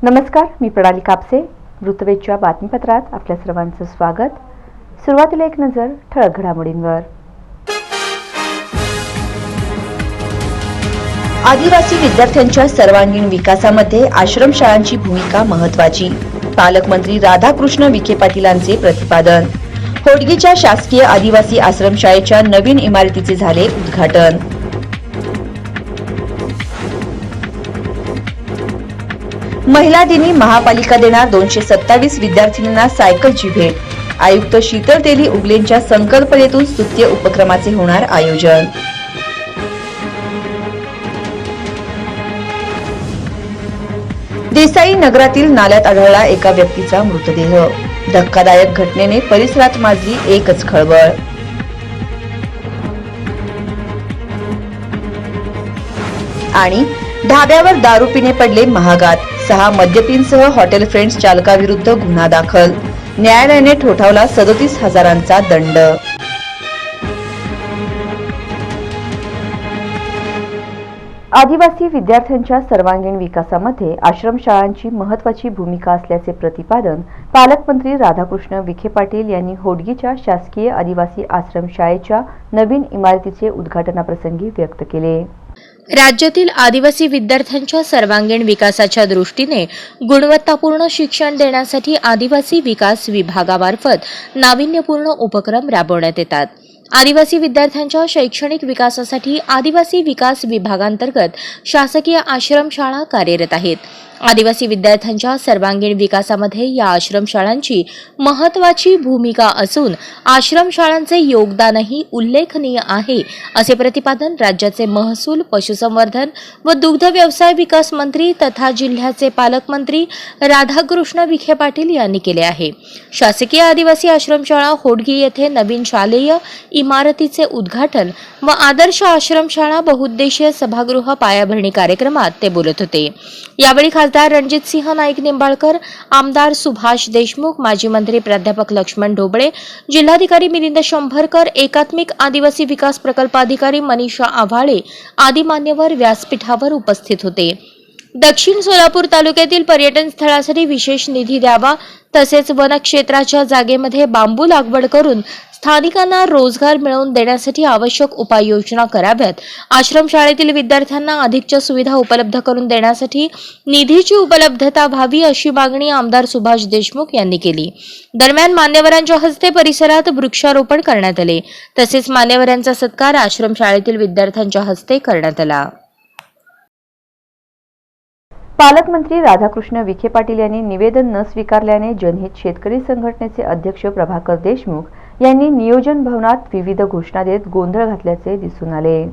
नमस्कार, मी प्रणाली कापसे. वृत्तवेधच्या बातमीपत्रात आपल्या सर्वांचं स्वागत. सुरुवातीला एक नजर ठळक घडामोडींवर. आदिवासी विद्यार्थ्यांच्या सर्वांगीण विकासामध्ये आश्रमशाळांची भूमिका महत्त्वाची. पालकमंत्री राधाकृष्ण विखे पाटीलांचे प्रतिपादन. होडगीच्या शासकीय आदिवासी आश्रमशाळेच्या नवीन इमारतीचे झाले उद्घाटन. महिला दिनी महापालिका देणार 227 विद्यार्थिनींना सायकलची भेट. आयुक्त शीतल तेली उगलेंच्या संकल्पनेतून स्तुत्य उपक्रमाचे होणार आयोजन. देसाई नगरातील नाल्यात आढळला एका व्यक्तीचा मृतदेह. धक्कादायक घटनेने परिसरात माजली एकच खळबळ. आणि ढाब्यावर दारू पिणे पडले महागात. 6 मद्यपींसह हॉटेल फ्रेंड्स चालकाविरुद्ध गुन्हा दाखल. न्यायालयाने ठोठावला 37,000चा दंड. आदिवासी विद्यार्थ्यांच्या सर्वांगीण विकासामध्ये आश्रमशाळांची महत्त्वाची भूमिका असल्याचे प्रतिपादन पालकमंत्री राधाकृष्ण विखे पाटील यांनी होडगीच्या शासकीय आदिवासी आश्रमशाळेच्या नवीन इमारतीचे उद्घाटनाप्रसंगी व्यक्त केले. राज्यातील आदिवासी विद्यार्थ्यांच्या सर्वांगीण विकासाच्या दृष्टीने गुणवत्तापूर्ण शिक्षण देण्यासाठी आदिवासी विकास विभागामार्फत नाविन्यपूर्ण उपक्रम राबवण्यात येतात. आदिवासी विद्यार्थ्यांच्या शैक्षणिक विकासासाठी आदिवासी विकास विभागांतर्गत शासकीय आश्रमशाळा कार्यरत आहेत. आदिवासी विद्यार्थ्यांच्या सर्वांगीण विकासामध्ये या आश्रमशाळांची महत्त्वाची भूमिका असून आश्रमशाळांचे योगदानही उल्लेखनीय आहे, असे प्रतिपादन राज्याचे महसूल, पशुसंवर्धन व दुग्ध व्यवसाय विकास मंत्री तथा जिल्ह्याचे पालकमंत्री राधाकृष्ण विखे पाटील यांनी केले आहे. शासकीय आदिवासी आश्रमशाळा होडगी येथे नवीन शालेय इमारतीचे उद्घाटन व आदर्श आश्रमशाळा बहुउद्देशीय सभागृह पायाभरणी कार्यक्रमात ते बोलत होते. यावेळी खासदार रणजितसिंह नाईक निंबाळकर, आमदार सुभाष देशमुख, माजी मंत्री प्राध्यापक लक्ष्मण ढोबळे, जिल्हाधिकारी मिलिंद शंभरकर, एकात्मिक आदिवासी विकास प्रकल्पाधिकारी मनीषा आव्हाळे आदी मान्यवर व्यासपीठावर उपस्थित होते. दक्षिण सोलापूर तालुक्यातील पर्यटन स्थळासाठी विशेष निधी द्यावा, तसेच वनक्षेत्राच्या जागेमध्ये बांबू लागवड करून स्थानिकांना रोजगार मिळवून देण्यासाठी आवश्यक उपाययोजना कराव्यात. आश्रमशाळेतील विद्यार्थ्यांना अधिकच्या सुविधा उपलब्ध करून देण्यासाठी निधीची उपलब्धता व्हावी, अशी मागणी आमदार सुभाष देशमुख यांनी केली. दरम्यान मान्यवरांच्या हस्ते परिसरात वृक्षारोपण करण्यात आले. तसेच मान्यवरांचा सत्कार आश्रमशाळेतील विद्यार्थ्यांच्या हस्ते करण्यात आला. पालकमंत्री राधाकृष्ण विखे पाटील यांनी निवेदन न स्वीकारल्याने जनहित शेतकरी संघटनेचे अध्यक्ष प्रभाकर देशमुख यांनी नियोजन भवनात विविध घोषणा देत गोंधळ घातल्याचे दिसून आले.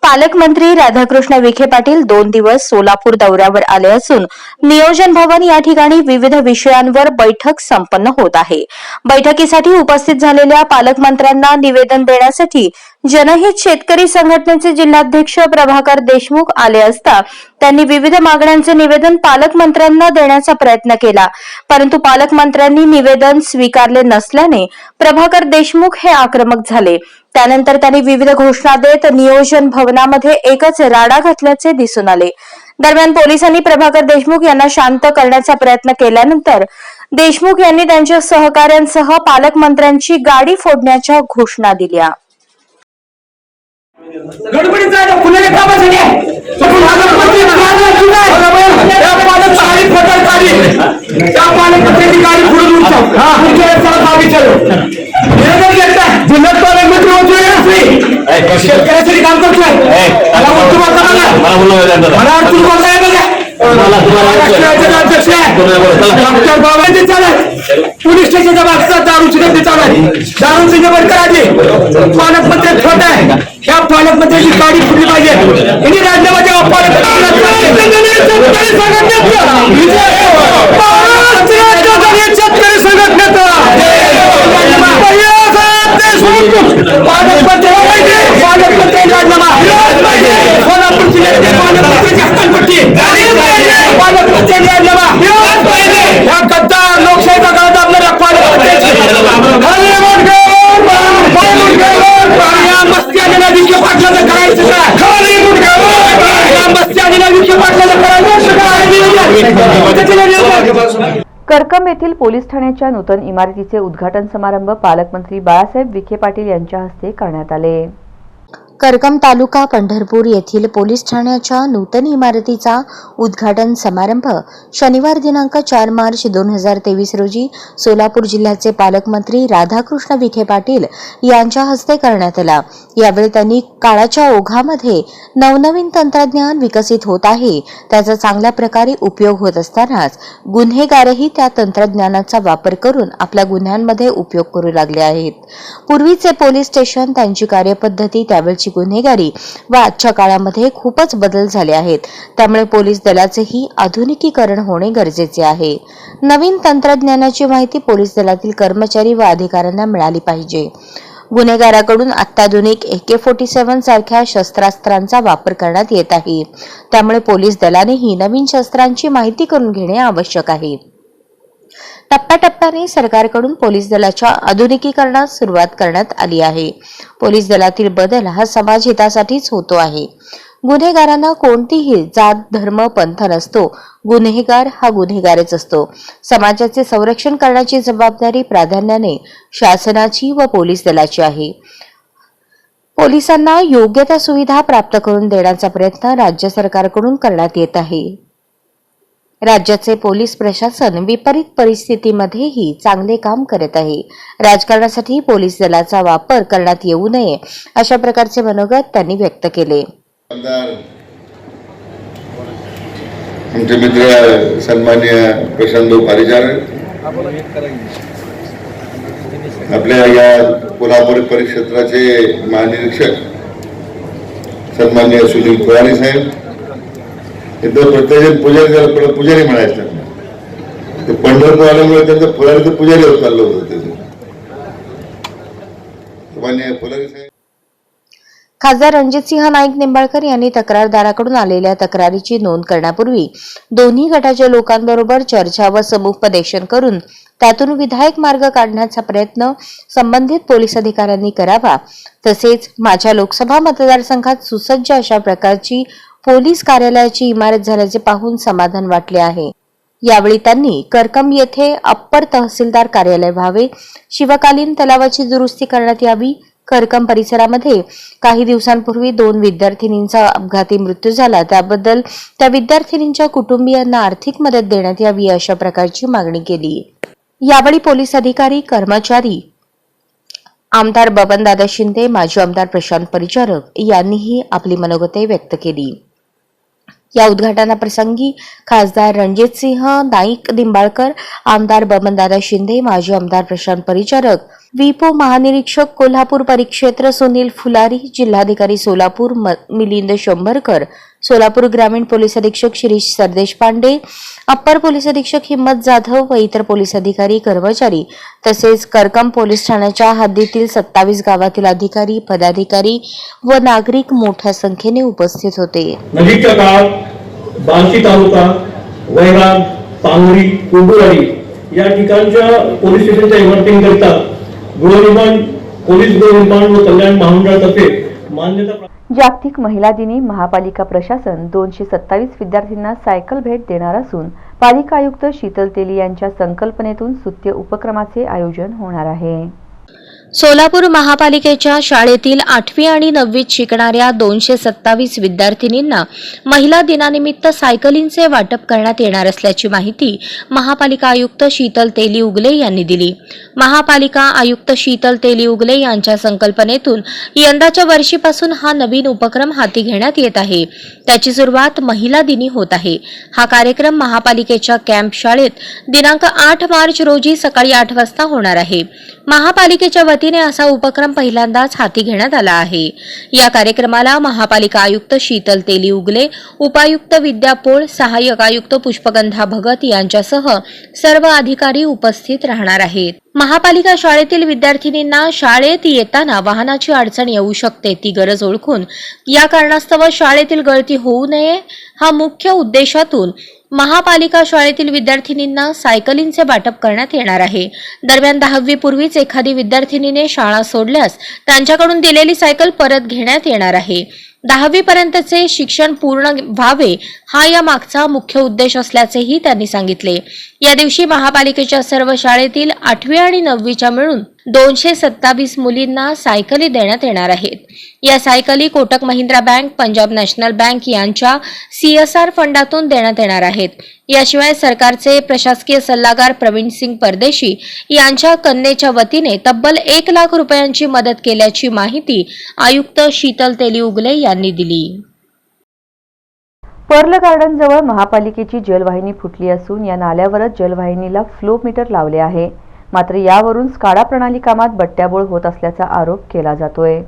पालकमंत्री राधाकृष्ण विखे पाटील 2 दिवस सोलापूर दौऱ्यावर आले असून नियोजन भवन या ठिकाणी विविध विषयांवर बैठक संपन्न होत आहे. बैठकीसाठी उपस्थित झालेल्या पालकमंत्र्यांना निवेदन देण्यासाठी जनहित शेतकरी संघटनेचे जिल्हाध्यक्ष प्रभाकर देशमुख आले असता त्यांनी विविध मागण्यांचे निवेदन पालकमंत्र्यांना देण्याचा प्रयत्न केला, परंतु पालकमंत्र्यांनी निवेदन स्वीकारले नसल्याने प्रभाकर देशमुख हे आक्रमक झाले. त्यानंतर त्यांनी विविध घोषणा देत नियोजन भवनामध्ये एकच राडा घातल्याचे दिसून आले. दरम्यान पोलिसांनी प्रभाकर देशमुख यांना शांत करण्याचा प्रयत्न केल्यानंतर देशमुख यांनी त्यांच्या सहकाऱ्यांसह पालकमंत्र्यांची गाडी फोडण्याच्या घोषणा दिल्या. गडबडीचा पुण्याला कामासाठी आहे. त्या पालकमंत्र्यांची गाडी पुढे जिल्ह्यात पालकमंत्री शेतकऱ्यासाठी काम करतोय. मला अडचण बोलताय बघा. डॉक्टर बाबांचे चालत पोलीस स्टेशनच्या मागचा दारूची गर्दी चालू आहे. दारूची जबर करायची. पालकमंत्री छोटा आहे. ह्या पालकमंत्र्यांची गाडी फुटली पाहिजे. यांनी राजीनामा द्यावा. शेतकरी संघटनेचा पालकमंत्री राजीनामा. सोलापूर जिल्ह्याचे पालकमंत्र्यांची हस्तांतरपट्टी. पालकमंत्री राजीनामा. ह्या गद्दार लोकशाहीचा काळात आपल्याला पालकमंत्र्यांची मस्ती आलेल्या विखे पाटलाचं करायचं काय? मस्ती आलेल्या विखे पाटलाचं करायचं काय? करकम येथील पोलीस ठाण्याच्या नूतन इमारतीचे उद्घाटन समारंभ पालकमंत्री बाळासाहेब विखे पाटील यांच्या हस्ते करण्यात आले. करकम तालुका पंढरपूर येथील पोलीस ठाण्याच्या नूतन इमारतीचा उद्घाटन समारंभ शनिवार दिनांक 4 मार्च 2023 रोजी सोलापूर जिल्ह्याचे पालकमंत्री राधाकृष्ण विखे पाटील यांच्या हस्ते करण्यात आला. यावेळी त्यांनी काळाच्या ओघामध्ये नवनवीन तंत्रज्ञान विकसित होत आहे, त्याचा चांगल्या प्रकारे उपयोग होत असतानाच गुन्हेगारही त्या तंत्रज्ञानाचा वापर करून आपल्या गुन्ह्यांमध्ये उपयोग करू लागले आहेत. पूर्वीचे पोलीस स्टेशन, त्यांची कार्यपद्धती, त्यावेळची गुन्हेगारी व आजच्या काळामध्ये खूपच बदल झाले आहेत. त्यामुळे पोलीस दलाचेही आधुनिकीकरण होणे गरजेचे आहे. नवीन तंत्रज्ञानाची माहिती पोलीस दलातील कर्मचारी व अधिकाऱ्यांना मिळाली पाहिजे. गुन्हेगाराकडून अत्याधुनिक AK-47 सारख्या शस्त्रास्त्रांचा वापर करण्यात येत आहे. त्यामुळे पोलीस दलानेही नवीन शस्त्रांची माहिती करून घेणे आवश्यक आहे. टप्प्याटप्प्याने सरकारकडून पोलीस दलाच्या आधुनिकीकरणास सुरुवात करण्यात आली आहे. पोलीस दलातील बदल हा समाज हितासाठीच होतो आहे. गुन्हेगारांना कोणतीही जात, धर्म, पंथ नसतो. गुन्हेगार हा गुन्हेगारच असतो. समाजाचे संरक्षण करण्याची जबाबदारी प्राधान्याने शासनाची व पोलीस दलाची आहे. पोलिसांना योग्य त्या सुविधा प्राप्त करून देण्याचा प्रयत्न राज्य सरकारकडून करण्यात येत आहे. राज्याचे पोलीस प्रशासन विपरीत परिस्थितीमध्येही चांगले काम करत आहे. राजकारणासाठी पोलीस दलाचा वापर करण्यात येऊ नये, अशा प्रकारचे मनोगत त्यांनी व्यक्त केले. आमचे मित्र सन्माननीय प्रशांत पारिचारक, आपल्या या कोल्हापूर परिक्षेत्राचे महानिरीक्षक सन्माननीय सुनील कोयारी साहेब, इथं प्रत्येक पुजारी म्हणायचं. ते पंढरपूर आल्यामुळे त्यांचं फुलारी तर पुजारी होत चाललं होतं. सन्माननीय फुलारी साहेब. खासदार रणजितसिंह नाईक निंबाळकर यांनी तक्रारदाराकडून आलेल्या तक्रारीची नोंद करण्यापूर्वी दोन्ही गटाच्या लोकांबरोबर चर्चा व समुपदेशन करून त्यातून विधायक मार्ग काढण्याचा प्रयत्न संबंधित पोलीस अधिकाऱ्यांनी करावा. तसेच माझ्या लोकसभा मतदारसंघात सुसज्ज अशा प्रकारची पोलीस कार्यालयाची इमारत झाल्याचे पाहून समाधान वाटले आहे. यावेळी त्यांनी करकम येथे अप्पर तहसीलदार कार्यालय व्हावे, शिवकालीन तलावाची दुरुस्ती करण्यात यावी, करकम परिसरामध्ये काही दिवसांपूर्वी 2 विद्यार्थिनींचा अपघाती मृत्यू झाला, त्याबद्दल त्या विद्यार्थिनींच्या कुटुंबियांना आर्थिक मदत देण्यात यावी, अशा प्रकारची मागणी केली. यावेळी पोलीस अधिकारी, कर्मचारी, आमदार बबनदादा शिंदे, माजी आमदार प्रशांत परिचारक यांनीही आपली मनोगते व्यक्त केली. या उद्घाटनाप्रसंगी खासदार रणजितसिंह नाईक निंबाळकर, आमदार बबनदादा शिंदे, माजी आमदार प्रशांत परिचारक, विपो महानिरीक्षक कोल्हापूर परिक्षेत्र सुनील फुलारी, जिल्हाधिकारी सोलापूर मिलिंद शंभरकर, सोलापूर ग्रामीण पोलीस अधीक्षक शिरीष सरदेश पांडे, अप्पर पोलीस अधीक्षक हिम्मत जाधव व इतर पोलीस अधिकारी, कर्मचारी तसेच करकम पोलीस ठाण्याच्या हद्दीतील 27 गावातील अधिकारी, पदाधिकारी व नागरिक मोठ्या संख्येने उपस्थित होते. नजीकच्या काळात बार्शी तालुका, वैराग, पांगरी, कुंडुवाडी या ठिकाणच्या पोलीस स्टेशनच्या इमारतींकरिता गृहनिर्माण, पोलीस गृहनिर्माण व कल्याण महामंडळातर्फे मान्यता. जागतिक महिला दिनी महापालिका प्रशासन 227 विद्यार्थ्यांना सायकल भेट देणार असून पालिका आयुक्त शीतल तेली यांच्या संकल्पनेतून स्तुत्य उपक्रमाचे आयोजन होणार आहे. सोलापूर महापालिकेच्या शाळेतील 8वी आणि 9वीत शिकणाऱ्या 227 विद्यार्थिनींना महिला दिनानिमित्त सायकलींचे वाटप करण्यात येणार असल्याची माहिती महापालिका आयुक्त शीतल तेली उगले यांनी दिली. महापालिका आयुक्त शीतल तेली उगले यांच्या संकल्पनेतून यंदाच्या वर्षीपासून हा नवीन उपक्रम हाती घेण्यात येत आहे. त्याची सुरुवात महिला दिनी होत आहे. हा कार्यक्रम महापालिकेच्या कॅम्प शाळेत दिनांक 8 मार्च रोजी सकाळी 8 वाजता होणार आहे. महापालिकेच्या वतीने असा उपक्रम पहिल्यांदाच हाती घेण्यात आला आहे. या कार्यक्रमाला महापालिका आयुक्त शीतल तेली उगले, उपायुक्त विद्या पोळ, सहाय्यक आयुक्त पुष्पगंधा भगत यांच्यासह सर्व अधिकारी उपस्थित राहणार आहेत. महापालिका शाळेतील विद्यार्थिनींना शाळेत येताना वाहनाची अडचण येऊ शकते, ती गरज ओळखून या कारणास्तव शाळेतील गळती होऊ नये हा मुख्य उद्देशातून महापालिका शाळेतील विद्यार्थिनींना सायकलींचे वाटप करण्यात येणार आहे. दरम्यान 10वी पूर्वीच एखादी विद्यार्थिनीने शाळा सोडल्यास त्यांच्याकडून दिलेली सायकल परत घेण्यात येणार आहे. 10वी पर्यंतचे शिक्षण पूर्ण व्हावे हा या मागचा मुख्य उद्देश असल्याचेही त्यांनी सांगितले. या दिवशी महापालिकेच्या सर्व शाळेतील 8वी आणि 9वीच्या मिळून 227 मुलींना सायकली देण्यात येणार आहेत. या सायकली Kotak Mahindra bank, Punjab national bank यांच्या CSR फंडातून देण्यात येणार आहेत. याशिवाय सरकारचे प्रशासकीय सल्लागार प्रवीण सिंग परदेशी यांच्या कन्येच्या वतीने तब्बल 1 लाख रुपयांची मदत केल्याची माहिती आयुक्त शीतल तेली उगले यांनी दिली. पर्ल गार्डन जवळ महापालिकेची जलवाहिनी फुटली असून या नाल्यावरच जलवाहिनीला फ्लो मीटर लावले आहे. मात्र यावरून स्काडा प्रणाली कामात बट्ट्याबोळ होत असल्याचा आरोप केला जातोय.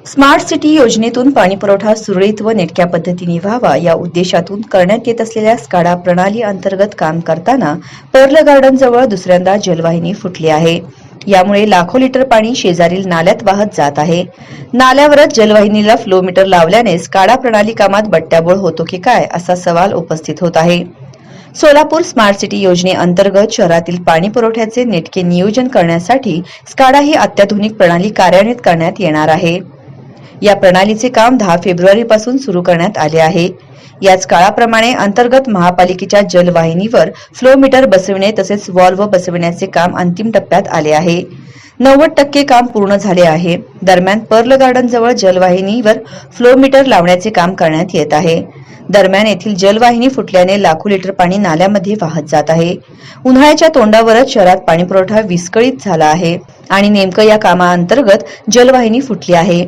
स्मार्ट सिटी योजनेतून पाणीपुरवठा सुरळीत व नेटक्या पद्धतीने व्हावा या उद्देशातून करण्यात येत असलेल्या स्काडा प्रणाली अंतर्गत काम करताना पर्ल गार्डन जवळ दुसऱ्यांदा जलवाहिनी फुटली आहे. यामुळे लाखो लिटर पाणी शेजारील नाल्यात वाहत जात आहे. नाल्यावरच जलवाहिनीला फ्लो मीटर लावल्याने स्काडा प्रणाली कामात बट्ट्याबोळ होतो की काय असा सवाल उपस्थित होत आहे. सोलापूर स्मार्ट सिटी योजनेअंतर्गत शहरातील पाणी पुरवठ्याचे नेटके नियोजन करण्यासाठी स्काडा ही अत्याधुनिक प्रणाली कार्यान्वित करण्यात येणार आहे. या प्रणालीचे काम 10 फेब्रुवारीपासून सुरू करण्यात आले आहे. याच काळाप्रमाणे अंतर्गत महापालिकेच्या जलवाहिनीवर फ्लो मीटर बसविणे तसेच व्हॉल्व्ह बसविण्याचे काम अंतिम टप्प्यात आले आहे. 90% काम पूर्ण झाले आहे. दरम्यान पर्ल गार्डन जवळ जलवाहिनीवर फ्लो मीटर लावण्याचे काम करण्यात येत आहे. दरम्यान येथील जलवाहिनी फुटल्याने लाखो लिटर पाणी नाल्यामध्ये वाहत जात आहे. उन्हाळ्याच्या तोंडावरच शहरात पाणीपुरवठा विस्कळीत झाला आहे आणि नेमकं या कामाअंतर्गत जलवाहिनी फुटली आहे.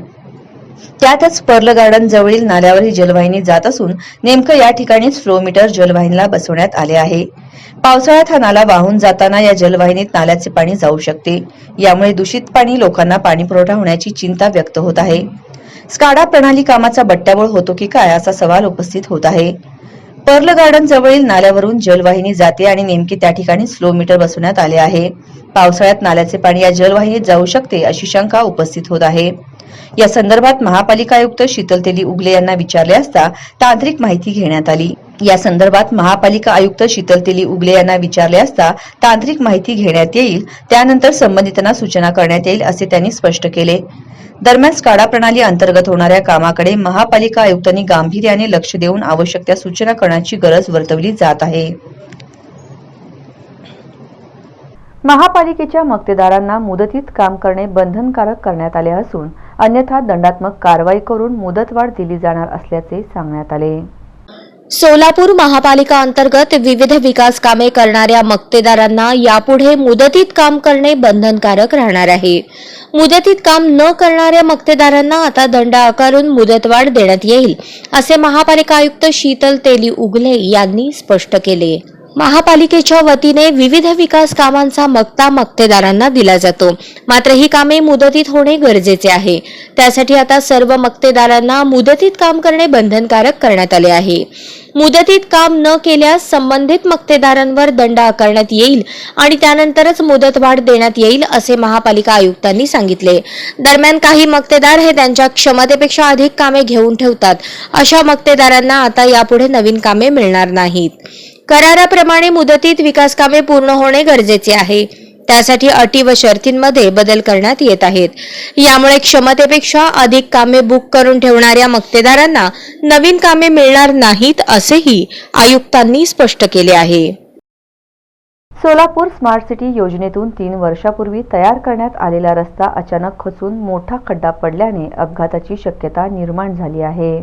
त्यातच पर्ल गार्डन जवळील नाल्यावर ही जलवाहिनी जात असून नेमकं या ठिकाणीच फ्लो मीटर जलवाहिनीला बसवण्यात आले आहे. पावसाळ्यात हा नाला वाहून जाताना या जलवाहिनीत नाल्याचे पाणी जाऊ शकते. यामुळे दूषित पाणी लोकांना पाणी पुरवठा होण्याची चिंता व्यक्त होत आहे. स्काडा प्रणाली कामाचा बट्ट्याबोळ होतो की काय असा सवाल उपस्थित होत आहे. पर्ल गार्डन जवळील नाल्यावरून जलवाहिनी जाते आणि नेमके त्या ठिकाणीच फ्लो मीटर बसवण्यात आले आहे. पावसाळ्यात नाल्याचे पाणी या जलवाहिनीत जाऊ शकते अशी शंका उपस्थित होत आहे. या संदर्भात महापालिका आयुक्त शीतल तेली उगले यांना विचारले असता तांत्रिक माहिती घेण्यात आली. या संदर्भात महापालिका आयुक्त शीतल तेली उगले यांना विचारले असता तांत्रिक माहिती घेण्यात येईल, त्यानंतर संबंधितांना सूचना करण्यात येईल असे त्यांनी स्पष्ट केले. दरम्यान स्काडा प्रणाली अंतर्गत होणाऱ्या कामाकडे महापालिका आयुक्तांनी गांभीर्याने लक्ष देऊन आवश्यक त्या सूचना करण्याची गरज वर्तवली जात आहे. महापालिकेच्या मक्तेदारांना मुदतीत काम करणे बंधनकारक करण्यात आले असून अन्यथा दंडात्मक कारवाई करून मुदतवाढ दिली जाणार असल्याचे सांगण्यात आले. सोलापूर महापालिका अंतर्गत विविध विकास कामे करणाऱ्या मक्तेदारांना यापुढे मुदतीत काम करणे बंधनकारक राहणार आहे. मुदतीत काम न करणाऱ्या मक्तेदारांना आता दंड आकारून मुदतवाढ देण्यात येईल असे महापालिका आयुक्त शीतल तेली उगले यांनी स्पष्ट केले. महापालिकेच्या वतीने विविध विकास कामांचा मक्ता मक्तेदारांना दिला जातो. मात्र ही कामे मुदतीत होणे गरजेचे आहे. त्यासाठी आता सर्व मक्तेदारांना मुदतीत काम करणे बंधनकारक करण्यात आले आहे. मुदतीत काम न केल्यास संबंधित मक्तेदारांवर दंड आकारण्यात येईल आणि त्यानंतरच मुदतवाढ देण्यात येईल असे महापालिका आयुक्तांनी सांगितले. दरम्यान काही मक्तेदार हे त्यांच्या क्षमतेपेक्षा अधिक कामे घेऊन ठेवतात. अशा मक्तेदारांना आता यापुढे नवीन कामे मिळणार नाहीत. कराराप्रमाणे मुदतीत विकास कामे पूर्ण होणे गरजेचे आहे. त्यासाठी अटी व शर्तींमध्ये बदल करण्यात येत आहेत. यामुळे क्षमतेपेक्षा अधिक कामे बुक करून ठेवणाऱ्या मक्तेदारांना नवीन कामे मिळणार नाहीत असेही आयुक्तांनी स्पष्ट केले आहे. सोलापूर स्मार्ट सिटी योजनेतून 3 वर्षापूर्वी तयार करण्यात आलेला रस्ता अचानक खचून मोठा खड्डा पडल्याने अपघाताची शक्यता निर्माण झाली आहे.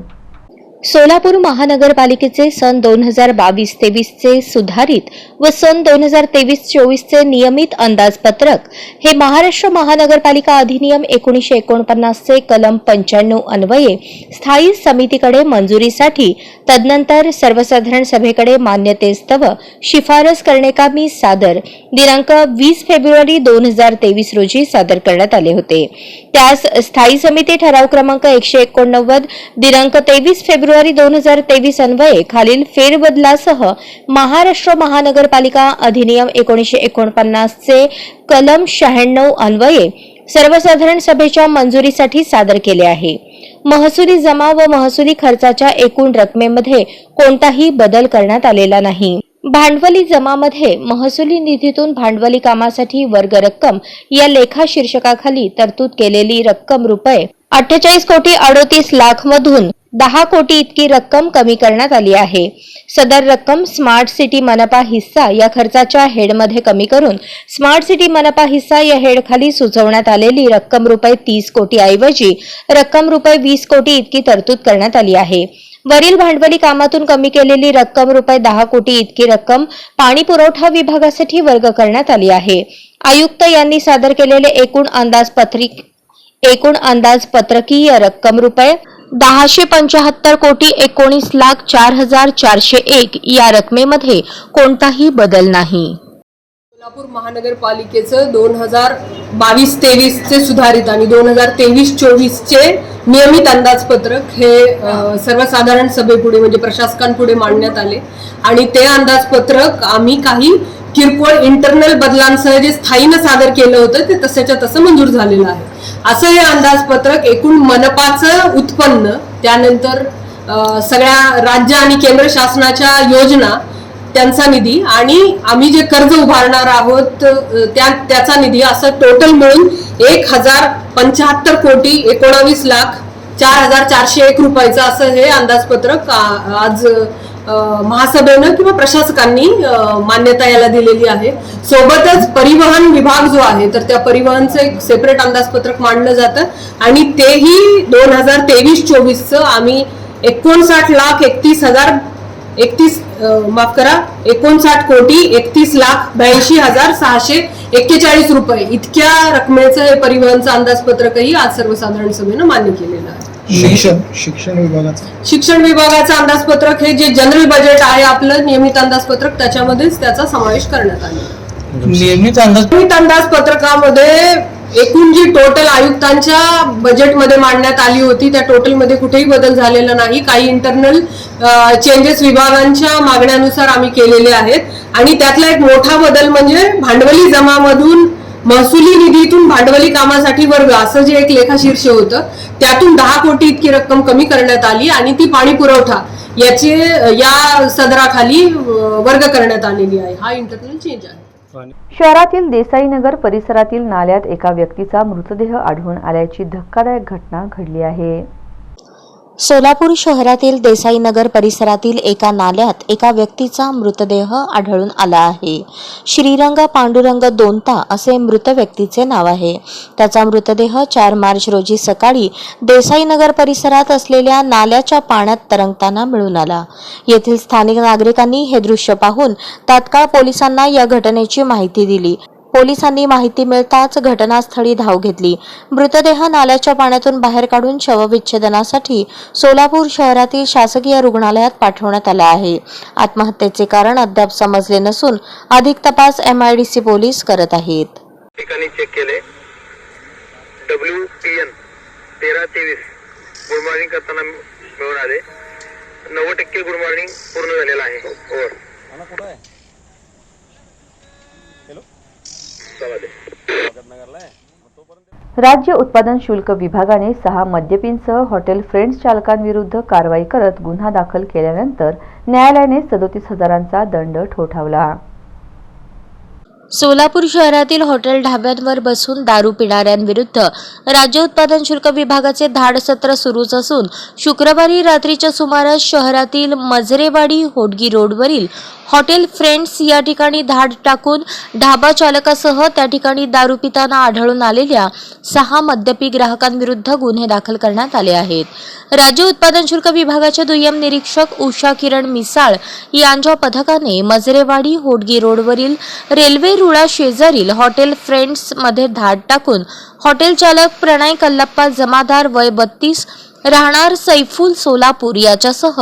सोलापूर महानगरपालिकेचे सन 2022-23 चे सुधारित व सन 2023-24 चे नियमित अंदाजपत्रक हे महाराष्ट्र महानगरपालिका अधिनियम 1949 चे कलम 95 अन्वये स्थायी समितीकडे मंजुरीसाठी तदनंतर सर्वसाधारण सभेकडे मान्यतेस्तव शिफारस करण्याकामी सादर दिनांक 20 फेब्रुवारी 2023 रोजी सादर करण्यात आले होते. त्यास स्थायी समिती ठराव क्रमांक 189 दिनांक 23 फेब्रुवारी 2023 अन्वये खालील फेरबदलासह महाराष्ट्र महानगरपालिका अधिनियम 1949 चे कलम 96 अन्वये सर्वसाधारण सभेच्या मंजुरीसाठी सादर केले आहे. महसुली जमा व महसुली खर्चाच्या एकूण रकमेमध्ये कोणताही बदल करण्यात आलेला नाही. भांडवली जमामध्ये महसुली निधीतून भांडवली कामासाठी वर्ग रक्कम या लेखा शीर्षकाखाली तरतूद केलेली रक्कम रुपये 48,38,00,000 मधून 10 कोटी इतकी रक्कम कमी करण्यात आली आहे. सदर रक्कम स्मार्ट सिटी मनपा हिस्सा या खर्चाच्या हेडमध्ये कमी करून स्मार्ट सिटी मनपा हिस्सा या हेडखाली सुचवण्यात आलेली रक्कम रुपये 30 कोटी ऐवजी रक्कम रुपये 20 कोटी इतकी तरतूद करण्यात आली आहे. वरील भांडवली कामातून कमी केलेली रक्कम रुपये 10 कोटी इतकी रक्कम पाणी पुरवठा विभागासाठी वर्ग करण्यात आली आहे. आयुक्त यांनी सादर केलेले एकूण अंदाजपत्रकीय रक्कम रुपये 10,75 कोटी 19,04,401 या रकमेमध्ये कोणताही बदल नाही. सोलापूर महानगरपालिकेचं 2022-23 चे सुधारित आणि 2023-24 चे नियमित अंदाजपत्रक हे सर्वसाधारण सभेपुढे म्हणजे प्रशासकांपुढे मांडण्यात आले आणि ते अंदाजपत्रक आम्ही काही किरकोळ इंटरनल बदलांसह जे स्थायीनं सादर केलं होतं ते तसंच्या तसं मंजूर झालेलं आहे. असं हे अंदाजपत्रक एकूण मनपाचं उत्पन्न, त्यानंतर सगळ्या राज्य आणि केंद्र शासनाच्या योजना त्यांचा निधी आणि आम्ही जे कर्ज उभारणार आहोत त्याचा निधी असं टोटल मिळून 1,075 कोटी 19,04,401 रुपयाचं असं हे अंदाजपत्रक आज महासभेनं किंवा प्रशासकांनी मान्यता याला दिलेली आहे. सोबतच परिवहन विभाग जो आहे तर त्या परिवहनचं एक सेपरेट अंदाजपत्रक मांडलं जातं आणि तेही 2023-24चं आम्ही 59 कोटी 31,82,641 रुपये इतक्या रकमेचं हे परिवहनचं अंदाजपत्रकही आज सर्वसाधारण सभेनं मान्य केलेलं आहे. शिक्षण विभागाचं अंदाजपत्रक हे जे जनरल बजेट आहे आपलं नियमित अंदाजपत्रक त्याच्यामध्येच त्याचा समावेश करण्यात आला. नियमित अंदाजपत्रकामध्ये एकूण जी टोटल आयुक्तांच्या बजेटमध्ये मांडण्यात आली होती त्या टोटलमध्ये कुठेही बदल झालेला नाही. काही इंटरनल चेंजेस विभागांच्या मागण्यानुसार आम्ही केलेले आहेत आणि त्यातला एक मोठा बदल म्हणजे भांडवली जमामधून महसुली निधीतून भांडवली कामासाठी वर्ग असं जे एक लेखाशीर्ष होतं त्यातून 10 कोटी इतकी रक्कम कमी करण्यात आली आणि ती पाणी पुरवठा या सदराखाली वर्ग करण्यात आलेली आहे. हा इंटरनल चेंज आहे. शहरातील देसाईनगर परिसरातील नाल्यात एका व्यक्तीचा मृतदेह आढळून आल्याची धक्कादायक घटना घडली आहे. सोलापूर शहरातील देसाईनगर परिसरातील एका नाल्यात एका व्यक्तीचा मृतदेह आढळून आला आहे. श्रीरंग पांडुरंग दोंता असे मृत व्यक्तीचे नाव आहे. त्याचा मृतदेह 4 मार्च रोजी सकाळी देसाईनगर परिसरात असलेल्या नाल्याच्या पाण्यात तरंगताना मिळून आला. येथील स्थानिक नागरिकांनी हे दृश्य पाहून तात्काळ पोलिसांना या घटनेची माहिती दिली. पोलिसांनी माहिती मिळताच घटनास्थळी धाव घेतली. मृतदेह नाल्याच्या पाण्यातून बाहेर काढून शवविच्छेदनासाठी सोलापूर शहरातील शासकीय रुग्णालयात पाठवण्यात आला आहे. आत्महत्येचे कारण अद्याप समजले नसून अधिक तपास MIDC पोलीस करत आहेत. ठिकाणी चेक केले. WPN 1323 गुड मॉर्निंग करताना मिळून आले. 90% गुड मॉर्निंग पूर्ण झालेला आहे. ओव्हर. राज्य उत्पादन शुल्क विभागाने 6 मद्यपींसह हॉटेल फ्रेंड्स चालकांविरुद्ध कारवाई करत गुन्हा दाखल केल्यानंतर न्यायालयाने 37,000चा दंड ठोठावला. सोलापूर शहरातील हॉटेल ढाब्यांवर बसून दारू पिणाऱ्यांविरुद्ध राज्य उत्पादन शुल्क विभागाचे धाड सत्र सुरूच असून शुक्रवारी रात्रीच्या सुमारास शहरातील मजरेवाडी होडगी रोडवरील हॉटेल फ्रेंड्स या ठिकाणी धाड टाकून ढाबा चालकासह त्या ठिकाणी दारू पिताना आढळून आलेल्या 6 मद्यपी ग्राहकांविरुद्ध गुन्हे दाखल करण्यात आले आहेत. राज्य उत्पादन शुल्क विभागाच्या दुय्यम निरीक्षक उषा किरण मिसाळ यांच्या पथकाने मजरेवाडी होडगी रोडवरील रेल्वे रुळा शेजारील हॉटेल फ्रेंड्स मध्ये धाड टाकून हॉटेल चालक प्रणय कल्लप्पा जमादार वय 32 राहणार सैफुल सोलापूर याच्यासह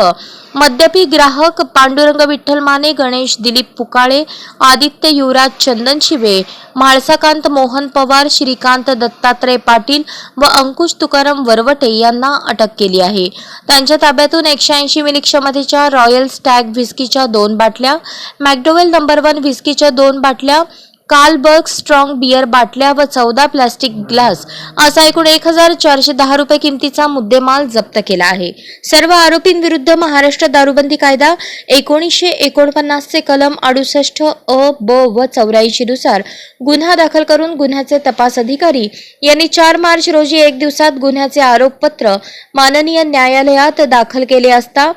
मद्यपी ग्राहक पांडुरंग विठ्ठल माने, गणेश दिलीप पुकाळे, आदित्य युवराज चंदन शिवे, म्हाळसाकांत मोहन पवार, श्रीकांत दत्तात्रय पाटील व अंकुश तुकाराम वरवटे यांना अटक केली आहे. त्यांच्या ताब्यातून 180 मिली क्षमतेच्या रॉयल स्टॅग व्हिस्कीच्या 2 बाटल्या, मॅकडोवेल नंबर 1 व्हिस्कीच्या 2 बाटल्या, कार्लबर्ग स्ट्रॉंग बियर बाटल्या व 14 प्लास्टिक ग्लास असा एकूण 1410 रुपये किमतीचा मुद्देमाल जप्त केला आहे. सर्व आरोपींविरुद्ध महाराष्ट्र दारूबंदी कायदा 1949 चे कलम 68 अ, ब व 84 नुसार गुन्हा दाखल करून गुन्ह्याचे तपास अधिकारी यांनी 4 मार्च रोजी 1 दिवसात गुन्ह्याचे आरोपपत्र माननीय न्यायालयात दाखल केले असता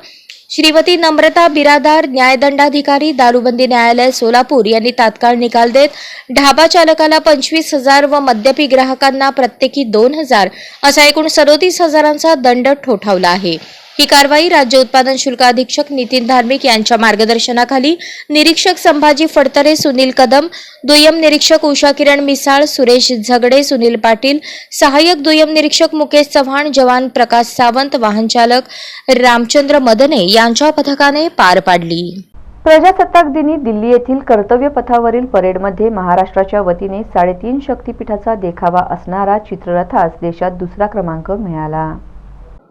श्रीमती नम्रता बिरादार न्यायदंडाधिकारी दारूबंदी न्यायालय सोलापूर यांनी तात्काळ निकाल देत ढाबा चालकाला 25,000 व मद्यपी ग्राहकांना प्रत्येकी 2,000 असा एकूण 37,000चा दंड ठोठावला आहे. ही कारवाई राज्य उत्पादन शुल्क अधीक्षक नितीन धार्मिक यांच्या मार्गदर्शनाखाली निरीक्षक संभाजी फडतरे, सुनील कदम, दुय्यम निरीक्षक उषा किरण मिसाळ, सुरेश झगडे, सुनील पाटील, सहाय्यक दुय्यम निरीक्षक मुकेश चव्हाण, जवान प्रकाश सावंत, वाहन चालक रामचंद्र मदने यांच्या पथकाने पार पाडली. प्रजासत्ताक दिनी दिल्ली येथील कर्तव्य पथावरील परेडमध्ये महाराष्ट्राच्या वतीने 3.5 शक्तिपीठाचा देखावा असणारा चित्ररथास देशात दुसरा क्रमांक मिळाला.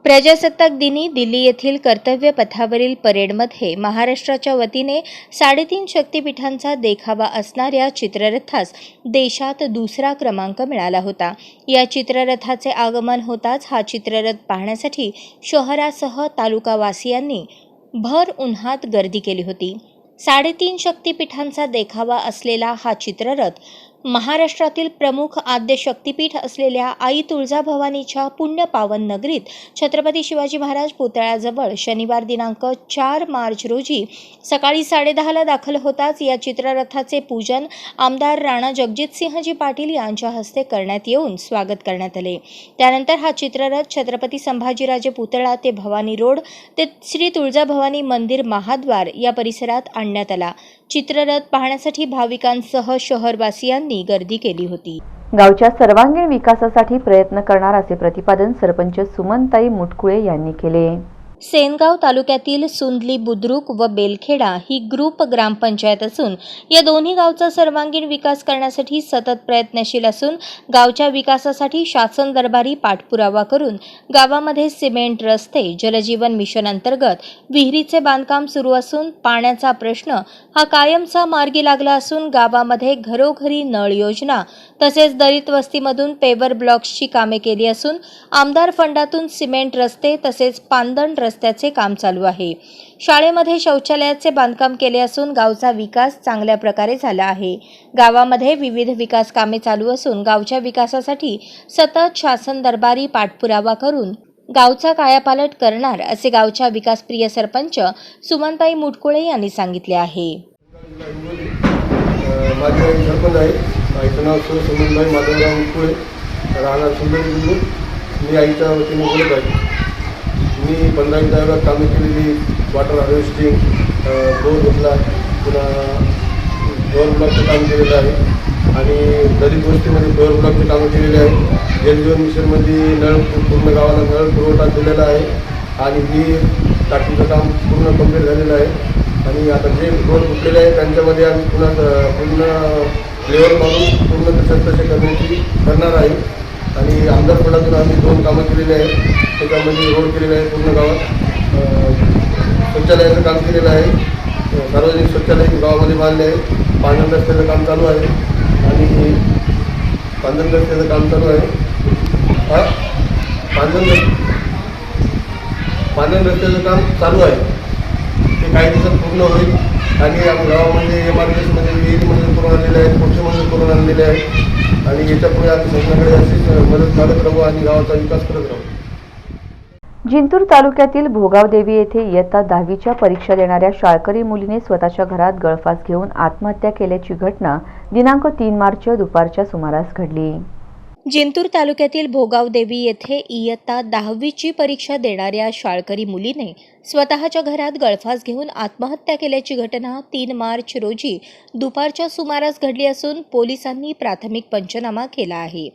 प्रजासत्ताक दिनी दिल्ली येथील कर्तव्य पथावरील परेडमध्ये महाराष्ट्राच्या वतीने 3.5 शक्तिपीठांचा देखावा असणाऱ्या चित्ररथास देशात दुसरा क्रमांक मिळाला होता. या चित्ररथाचे आगमन होताच हा चित्ररथ पाहण्यासाठी शहरासह तालुकावासियांनी भर उन्हात गर्दी केली होती. 3.5 शक्तिपीठांचा देखावा असलेला हा चित्ररथ महाराष्ट्रातील प्रमुख आद्य शक्तिपीठ असलेल्या आई तुळजाभवानीच्या पुण्य पावन नगरीत छत्रपती शिवाजी महाराज पुतळ्याजवळ शनिवार दिनांक 4 मार्च रोजी सकाळी 10:30 दाखल होताच या चित्ररथाचे पूजन आमदार राणा जगजितसिंहजी पाटील यांच्या हस्ते करण्यात येऊन स्वागत करण्यात आले. त्यानंतर हा चित्ररथ छत्रपती संभाजीराजे पुतळा ते भवानी रोड ते श्री तुळजाभवानी मंदिर महाद्वार या परिसरात आणण्यात आला. चित्ररथ पाहण्यासाठी भाविकांसह शहरवासियांनी गर्दी केली होती. गावच्या सर्वांगीण विकासासाठी प्रयत्न करणार असे प्रतिपादन सरपंच सुमनताई मुटकुळे यांनी केले. सेनगाव तालुक्यातील सुंदली बुद्रुक व बेलखेडा ही ग्रुप ग्रामपंचायत असून या दोन्ही गावचा सर्वांगीण विकास करण्यासाठी सतत प्रयत्नशील असून गावच्या विकासासाठी शासन दरबारी पाठपुरावा करून गावामध्ये सिमेंट रस्ते, जलजीवन मिशन अंतर्गत विहिरीचे बांधकाम सुरू असून पाण्याचा प्रश्न हा कायमचा मार्गी लागला असून गावामध्ये घरोघरी नळ योजना तसेच दलित वस्तीमधून पेवर ब्लॉक्सची कामे केली असून आमदार फंडातून सिमेंट रस्ते तसेच पांदण रस्त्याचे काम चालू आहे. शाळेमध्ये शौचालयाचे बांधकाम केले असून गावचा विकास चांगल्या प्रकारे झाला आहे. गावामध्ये विविध विकास कामे चालू असून गावच्या विकासासाठी सतत शासन दरबारी पाठपुरावा करून गावचा कायापालट करणार असे गावच्या विकासप्रिय सरपंच सुमनताई मुटकुळे यांनी सांगितले आहे. माझे सरपंच आहे, आईचं नाव सुमनताई माधवराव मुटकुळे, राहणार सुंदरी बुद्रुक. मी आईच्या वतीने बोलत आहे. मी 15 जागा कामे केलेली, वॉटर हार्वेस्टिंग, बोर घेतला, पुन्हा फ्लोअर ब्लॉकचं काम केलेलं आहे आणि दलित वस्तीमध्ये फ्लोअर ब्लॉकचे कामं केलेले आहे. जलजीवन मिशनमध्ये नळ पूर्ण गावाला नळ पुरवठा दिलेला आहे आणि ही टाकीचं काम पूर्ण कंप्लीट झालेलं आहे. आणि आता जे रोड फुटलेले आहे त्यांच्यामध्ये आम्ही पूर्ण लेवल मारून पूर्ण तसे करणार आहे. आणि आमदार फंडातून आम्ही 2 कामं केलेली आहेत. त्याच्यामध्ये रोड केलेलं आहे पूर्ण गावात, शौचालयाचं काम केलेलं आहे, सार्वजनिक शौचालय गावामध्ये बांधले आहे, पांढरण रस्त्याचं काम चालू आहे आणि पांढरण रस्त्याचं काम चालू आहे. पांढरण रस्त्याचं काम चालू आहे, ते काही दिवसात पूर्ण होईल. आणि आम्ही गावामध्ये MRPSमध्ये विहिरीमध्ये करून आणलेले आहेत, पोक्षमध्ये करून आणलेले आहेत आणि याच्यापुढे आम्ही शासनाकडे अशीच मदत मागत राहू आणि गावाचा विकास करत राहू. जिंतूर तालुक्यातील भोगावदेवी येथे इयत्ता 10वीच्या परीक्षा देणाऱ्या शाळकरी मुलीने स्वतःच्या घरात गळफास घेऊन आत्महत्या केल्याची घटना दिनांक 3 मार्च दुपारच्या सुमारास घडली. जिंतूर तालुक्यातील भोगावदेवी येथे इयत्ता 10वीची परीक्षा देणाऱ्या शाळकरी मुलीने स्वतःच्या घरात गळफास घेऊन आत्महत्या केल्याची घटना 3 मार्च रोजी दुपारच्या सुमारास घडली असून पोलिसांनी प्राथमिक पंचनामा केला आहे.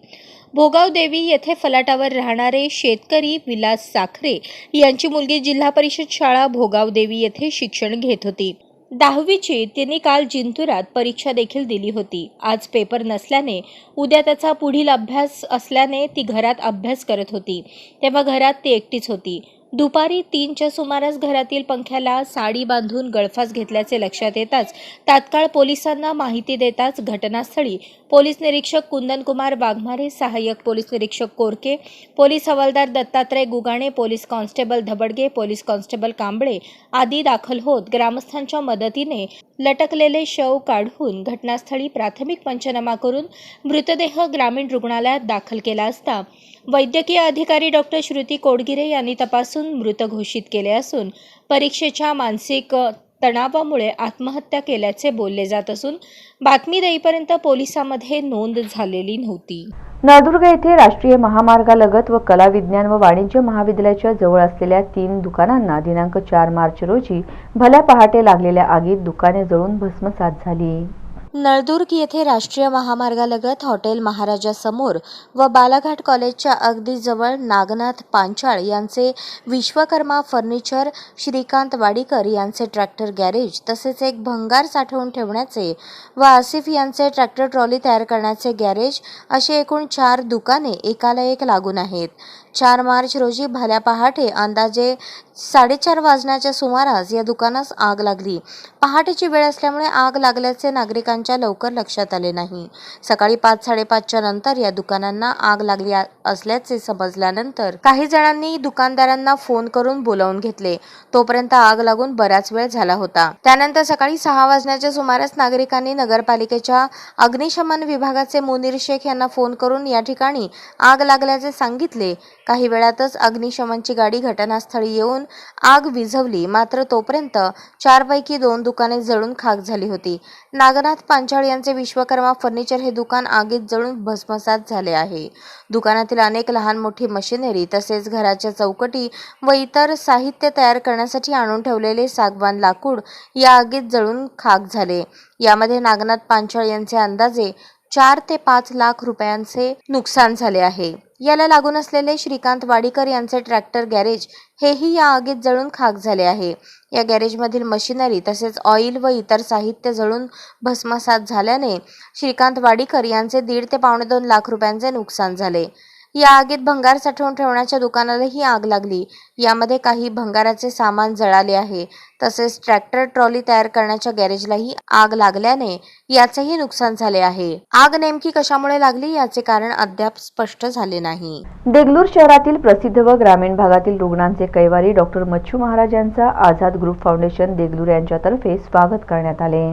भोगावदेवी येथे फलाटावर राहणारे शेतकरी विलास साखरे यांची मुलगी जिल्हा परिषद शाळा भोगावदेवी येथे शिक्षण घेत होती. 10वीची तिने काल जिंतुरात परीक्षा देखील दिली होती. आज पेपर नसल्याने उद्या त्याचा पुढील अभ्यास असल्याने ती घरात अभ्यास करत होती. तेव्हा घरात ती एकटीच होती. दुपारी 3च्या सुमारास घरातील पंख्याला साडी बांधून गळफास घेतल्याचे लक्षात येताच तात्काळ पोलिसांना माहिती देताच घटनास्थळी पोलीस निरीक्षक कुंदनकुमार वाघमारे, सहाय्यक पोलीस निरीक्षक कोरके, पोलीस हवालदार Dattatray Gugane, police constable Dhabadge, police constable Kamble आदी दाखल होत ग्रामस्थांच्या मदतीने लटकलेले शव काढून घटनास्थळी प्राथमिक पंचनामा करून मृतदेह ग्रामीण रुग्णालयात दाखल केला असता वैद्यकीय अधिकारी डॉक्टर श्रुती कोडगिरे यांनी तपासून मृत घोषित केले असून परीक्षेच्या मानसिक तणावामुळे आत्महत्या केल्याचे बोलले जात असून बातमी देईपर्यंत पोलिसांमध्ये नोंद झालेली नव्हती. नळदुर्ग येथे राष्ट्रीय महामार्गालगत व कला विज्ञान व वाणिज्य महाविद्यालयाच्या जवळ असलेल्या 3 दुकानांना दिनांक 4 मार्च रोजी भल्या पहाटे लागलेल्या आगीत दुकाने जळून भस्मसात झाली. नळदुर्ग येथे राष्ट्रीय महामार्गालगत हॉटेल महाराजा समोर व बालाघाट कॉलेजच्या अगदी जवळ नागनाथ पांचाळ यांचे विश्वकर्मा फर्निचर, श्रीकांत वाडीकर यांचे ट्रॅक्टर गॅरेज तसेच एक भंगार साठवून ठेवण्याचे व आसिफ यांचे ट्रॅक्टर ट्रॉली तयार करण्याचे गॅरेज अशी एकूण 4 दुकाने एकाला एक लागून आहेत. 4 मार्च रोजी भल्या पहाटे अंदाजे 4:30 वाजण्याच्या सुमारास या दुकानास आग लागली. पहाटेची वेळ असल्यामुळे आग लागल्याचे नागरिकांच्या लवकर लक्षात आले नाही. सकाळी 5-5:30च्या नंतर या दुकानांना आग लागली असल्याचे समजल्यानंतर काही जणांनी दुकानदारांना फोन करून बोलावून घेतले. तोपर्यंत आग लागून बराच वेळ झाला होता. त्यानंतर सकाळी 6 वाजण्याच्या सुमारास नागरिकांनी नगरपालिकेच्या अग्निशमन विभागाचे मुनीर शेख यांना फोन करून या ठिकाणी आग लागल्याचे सांगितले. काही वेळातच अग्निशमनची गाडी घटनास्थळी येऊन आग विझवली. मात्र तोपर्यंत 4 पैकी 2 दुकाने जळून खाक झाली होती. नागनाथ पांचाळ यांचे विश्वकर्मा फर्निचर हे दुकान आगीत जळून भस्मसात झाले आहे. दुकानातील अनेक लहान मोठी मशिनरी तसेच घराच्या चौकटी व इतर साहित्य तयार करण्यासाठी आणून ठेवलेले सागवान लाकूड या आगीत जळून खाक झाले. यामध्ये नागनाथ पांचाळ यांचे अंदाजे 4 ते 5 लाख रुपयांचे नुकसान झाले आहे. याला लागून असलेले श्रीकांत वाडीकर यांचे ट्रॅक्टर गॅरेज हेही या आगीत जळून खाक झाले आहे. या गॅरेजमधील मशिनरी तसेच ऑइल व इतर साहित्य जळून भस्मसात झाल्याने श्रीकांत वाडीकर यांचे 1.5 ते 2.25 लाख रुपयांचे नुकसान झाले. या आगीत भंगार साठवून ठेवण्याच्या दुकानालाही आग लागली. यामध्ये काही भंगाराचे सामान जळाले आहे. तसेच ट्रॅक्टर ट्रॉली तयार करण्याच्या गॅरेजलाही आग लागल्याने याचेही नुकसान झाले आहे. आग नेमकी कशामुळे लागली याचे कारण अद्याप स्पष्ट झाले नाही. देगलूर शहरातील प्रसिद्ध व ग्रामीण भागातील रुग्णांचे कैवारी डॉक्टर मच्छू महाराज यांचा आझाद ग्रुप फाउंडेशन देगलूर यांच्यातर्फे स्वागत करण्यात आले.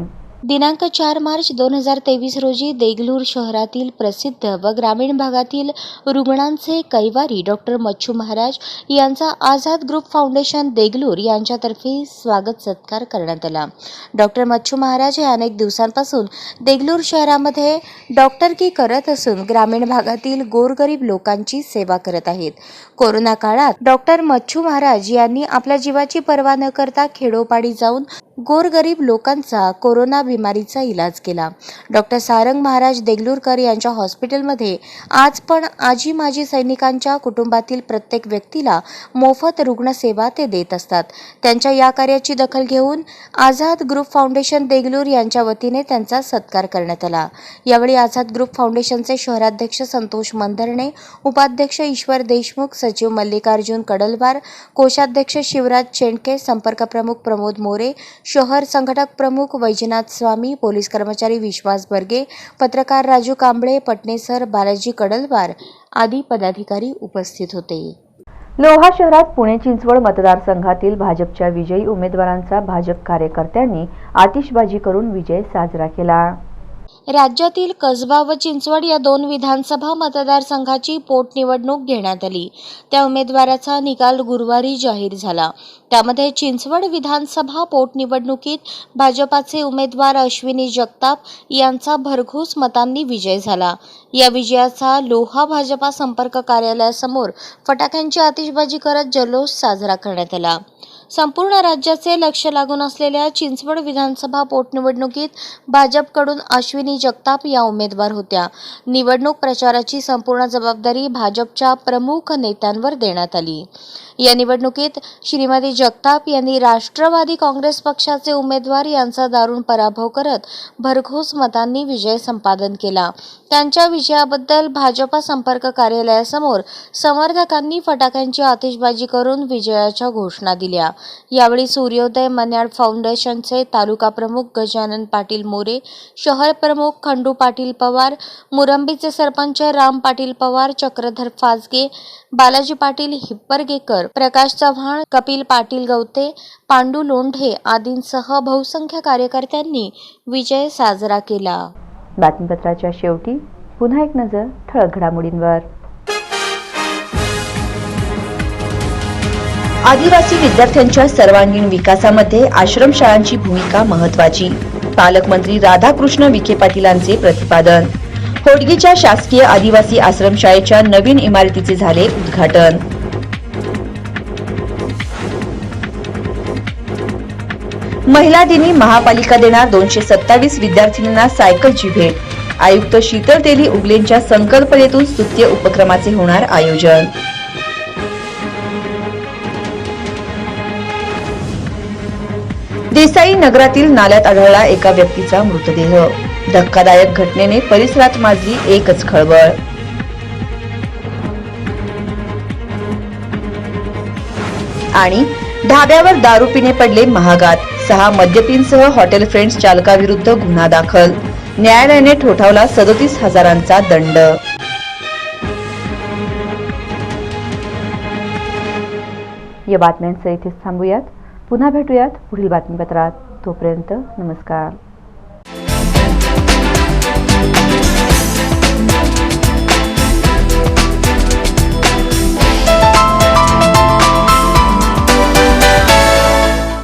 दिनांक 4 मार्च 2023 रोजी देगलूर शहरातील प्रसिद्ध व ग्रामीण भागातील रुग्णांचे कैवारी डॉक्टर मच्छू महाराज यांचा आझाद ग्रुप फाउंडेशन देगलूर यांच्यातर्फे स्वागत सत्कार करण्यात आला. डॉक्टर मच्छू महाराज हे अनेक दिवसांपासून देगलूर शहरामध्ये डॉक्टरकी करत असून ग्रामीण भागातील गोरगरीब लोकांची सेवा करत आहेत. कोरोना काळात डॉक्टर मच्छू महाराज यांनी आपल्या जीवाची पर्वा न करता खेडोपाडी जाऊन गोरगरीब लोकांचा कोरोना बिमारीचा इलाज केला. डॉक्टर सारंग महाराज देगलूरकर यांच्या हॉस्पिटलमध्ये आज पण आजी माजी सैनिकांच्या कुटुंबातील प्रत्येक व्यक्तीला मोफत रुग्णसेवा ते देत असतात. त्यांच्या या कार्याची दखल घेऊन आझाद ग्रुप फाउंडेशन देगलूर यांच्या वतीने त्यांचा सत्कार करण्यात आला. यावेळी आझाद ग्रुप फाउंडेशनचे शहराध्यक्ष संतोष मंदरणे, उपाध्यक्ष ईश्वर देशमुख, सचिव मल्लिकार्जुन कडलवार, कोषाध्यक्ष शिवराज चेंडके, संपर्क प्रमुख प्रमोद मोरे, शहर संघटक प्रमुख वैजनाथ स्वामी, पोलीस कर्मचारी विश्वास बर्गे, पत्रकार राजू कांबळे, पटनेसर, बालाजी कडलवार आदी पदाधिकारी उपस्थित होते. लोहा शहरात पुणे चिंचवड मतदारसंघातील भाजपच्या विजयी उमेदवारांचा भाजप कार्यकर्त्यांनी आतिषबाजी करून विजय साजरा केला. राज्यातील कसबा व चिंचवड या 2 विधानसभा मतदारसंघाची पोटनिवडणूक घेण्यात आली. त्या उमेदवाराचा निकाल गुरुवारी जाहीर झाला. त्यामध्ये चिंचवड विधानसभा पोटनिवडणुकीत भाजपाचे उमेदवार अश्विनी जगताप यांचा भरघोस मतांनी विजय झाला. या विजयाचा लोहा भाजपा संपर्क कार्यालयासमोर फटाक्यांची आतिषबाजी करत जल्लोष साजरा करण्यात आला. संपूर्ण राज्याचे लक्ष लागून असलेल्या चिंचवड विधानसभा पोटनिवडणुकीत भाजपकडून अश्विनी जगताप या उमेदवार होत्या. निवडणूक प्रचाराची संपूर्ण जबाबदारी भाजपच्या प्रमुख नेत्यांवर देण्यात आली. या निवडणुकीत श्रीमती जगताप यांनी राष्ट्रवादी काँग्रेस पक्षाचे उमेदवार यांचा दारुण पराभव करत भरघोस मतांनी विजय संपादन केला. त्यांच्या विजयाबद्दल भाजपा संपर्क कार्यालयासमोर समर्थकांनी फटाक्यांची आतिषबाजी करून विजयाच्या घोषणा दिल्या. यावेळी सूर्योदय मन्याड फाउंडेशनचे तालुका प्रमुख गजानन पाटील मोरे, शहर प्रमुख खंडू पाटील पवार, मुरंबीचे सरपंच राम पाटील पवार, चक्रधर फाजगे, बालाजी पाटील हिप्परगेकर, प्रकाश चव्हाण, कपिल पाटील गवते, पांडू लोंढे आदींसह बहुसंख्य कार्यकर्त्यांनी विजय साजरा केला. बातमीपत्राच्या शेवटी पुन्हा एक नजर ठळक घडामोडींवर. आदिवासी विद्यार्थ्यांच्या सर्वांगीण विकासामध्ये आश्रमशाळांची भूमिका महत्त्वाची. पालकमंत्री राधाकृष्ण विखे पाटीलांचे प्रतिपादन. होडगीच्या शासकीय आदिवासी आश्रमशाळेच्या नवीन इमारतीचे झाले उद्घाटन. महिला दिनी महापालिका देणार 227 विद्यार्थिनींना सायकलची भेट. आयुक्त शीतल तेली उगलेंच्या संकल्पनेतून स्तुत्य उपक्रमाचे होणार आयोजन. देसाई नगरातील नाल्यात आढळला एका व्यक्तीचा मृतदेह. धक्कादायक घटनेने परिसरात माजली एकच खळबळ. आणि ढाब्यावर दारू पिणे पडले महागात. 6 मद्यपींसह हॉटेल फ्रेंड्स चालकाविरुद्ध गुन्हा दाखल. न्यायालयाने ठोठावला 37,000चा दंड. या बातम्यांसह इथेच थांबूयात. पुन्हा भेटूयात पुढील बातमीपत्रात. तोपर्यंत नमस्कार.